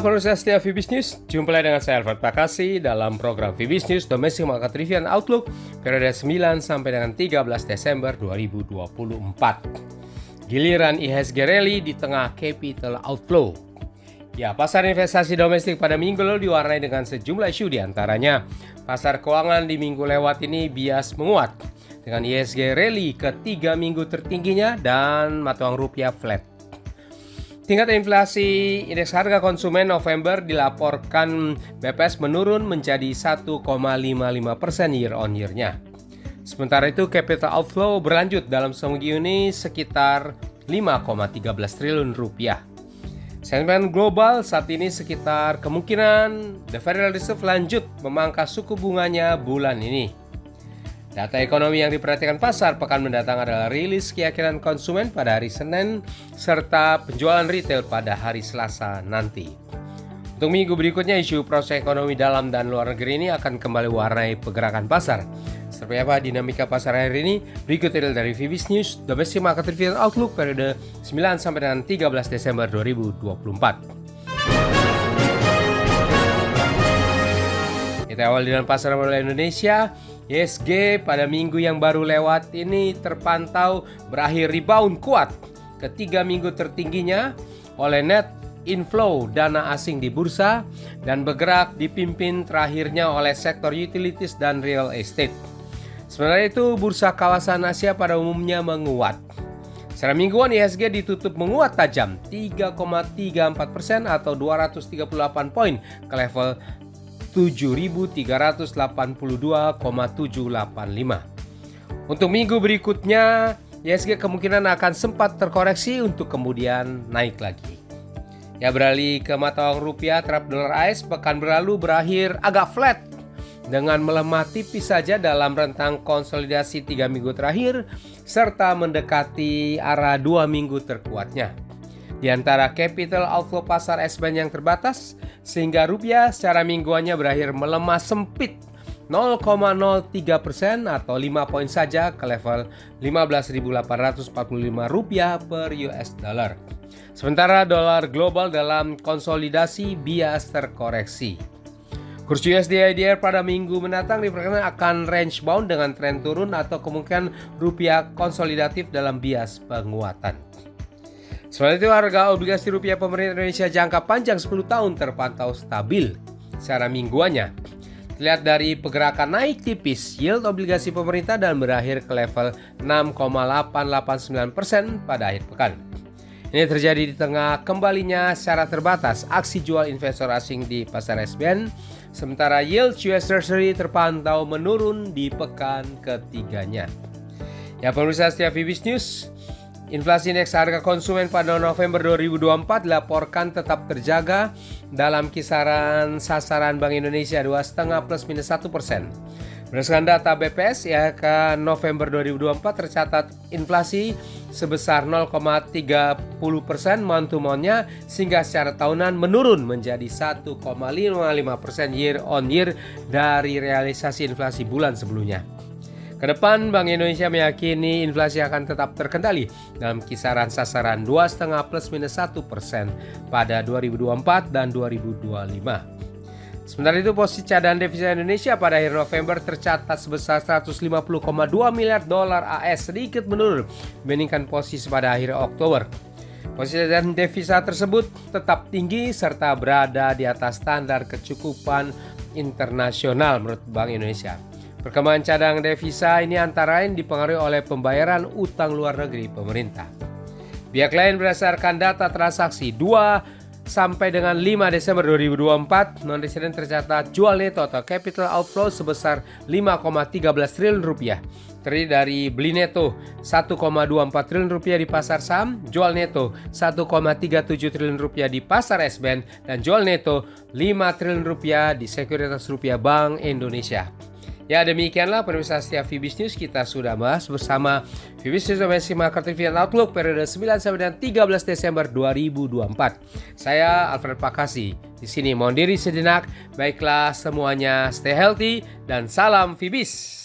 Halo pemirsa setia Vibis News, jumpa lagi dengan saya Alfred Pakasi dalam program Vibis News Domestic Market Review and Outlook periode 9 sampai dengan 13 Desember 2024. Giliran IHSG rally di tengah capital outflow. Ya, pasar investasi domestik pada minggu lalu diwarnai dengan sejumlah isu, diantaranya pasar keuangan di minggu lewat ini bias menguat dengan IHSG rally ke 3 minggu tertingginya dan mata uang rupiah flat. Tingkat inflasi indeks harga konsumen November dilaporkan BPS menurun menjadi 1,55% year on year-nya. Sementara itu capital outflow berlanjut dalam seminggu ini sekitar 5,13 triliun rupiah. Sentimen global saat ini sekitar kemungkinan The Federal Reserve lanjut memangkas suku bunganya bulan ini. Data ekonomi yang diperhatikan pasar pekan mendatang adalah rilis keyakinan konsumen pada hari Senin serta penjualan retail pada hari Selasa nanti. Untuk minggu berikutnya, isu proses ekonomi dalam dan luar negeri ini akan kembali warnai pergerakan pasar. Seperti apa dinamika pasar hari ini? Berikut detail dari Vibis News Domestic Market Review and Outlook periode 9 sampai dengan 13 Desember 2024. Kita awal dengan pasar modal Indonesia. IHSG pada minggu yang baru lewat ini terpantau berakhir rebound kuat ke 3 minggu tertingginya oleh net inflow dana asing di bursa dan bergerak dipimpin terakhirnya oleh sektor utilities dan real estate. Sementara itu bursa kawasan Asia pada umumnya menguat. Secara mingguan IHSG ditutup menguat tajam 3,34% atau 238 poin ke level 7.382,785. Untuk minggu berikutnya, IHSG kemungkinan akan sempat terkoreksi untuk kemudian naik lagi. Ya, beralih ke mata uang rupiah, terhadap dolar AS pekan berlalu berakhir agak flat dengan melemah tipis saja dalam rentang konsolidasi 3 minggu terakhir serta mendekati arah 2 minggu terkuatnya. Di antara capital outflow pasar S-band yang terbatas, sehingga rupiah secara mingguannya berakhir melemah sempit 0,03% atau 5 poin saja ke level 15.845 rupiah per US dollar. Sementara dolar global dalam konsolidasi bias terkoreksi. Kurs USD IDR pada minggu mendatang diperkirakan akan range bound dengan tren turun atau kemungkinan rupiah konsolidatif dalam bias penguatan. Sementara itu harga obligasi rupiah pemerintah Indonesia jangka panjang 10 tahun terpantau stabil secara mingguannya. Terlihat dari pergerakan naik tipis yield obligasi pemerintah dan berakhir ke level 6,889% pada akhir pekan. Ini terjadi di tengah kembalinya secara terbatas aksi jual investor asing di pasar SBN, sementara yield US Treasury terpantau menurun di pekan ketiganya. Ya, pemirsa setia Vibis News, inflasi indeks harga konsumen pada November 2024 dilaporkan tetap terjaga dalam kisaran sasaran Bank Indonesia 2,5 plus minus 1%. Berdasarkan data BPS, ke November 2024 tercatat inflasi sebesar 0,30% month to month-nya sehingga secara tahunan menurun menjadi 1,55% year on year dari realisasi inflasi bulan sebelumnya. Kedepan, Bank Indonesia meyakini inflasi akan tetap terkendali dalam kisaran sasaran 2,5 plus minus 1% pada 2024 dan 2025. Sementara itu, posisi cadangan devisa Indonesia pada akhir November tercatat sebesar 150,2 miliar dolar AS, sedikit menurun dibandingkan posisi pada akhir Oktober. Posisi cadangan devisa tersebut tetap tinggi serta berada di atas standar kecukupan internasional menurut Bank Indonesia. Perkembangan cadangan devisa ini antara lain dipengaruhi oleh pembayaran utang luar negeri pemerintah. Pihak lain berdasarkan data transaksi 2 sampai dengan 5 Desember 2024, non-resident tercatat jual neto atau capital outflow sebesar 5,13 triliun rupiah. Terdiri dari beli neto 1,24 triliun rupiah di pasar saham, jual neto 1,37 triliun rupiah di pasar S-band, dan jual neto 5 triliun rupiah di sekuritas rupiah Bank Indonesia. Ya, demikianlah pemirsa setia Vibis News, kita sudah bahas bersama Vibis News Domestic Market Review and Outlook periode 9 sampai dengan 13 Desember 2024. Saya Alfred Pakasi. Di sini mohon diri sejenak. Baiklah semuanya, stay healthy dan salam Vibis.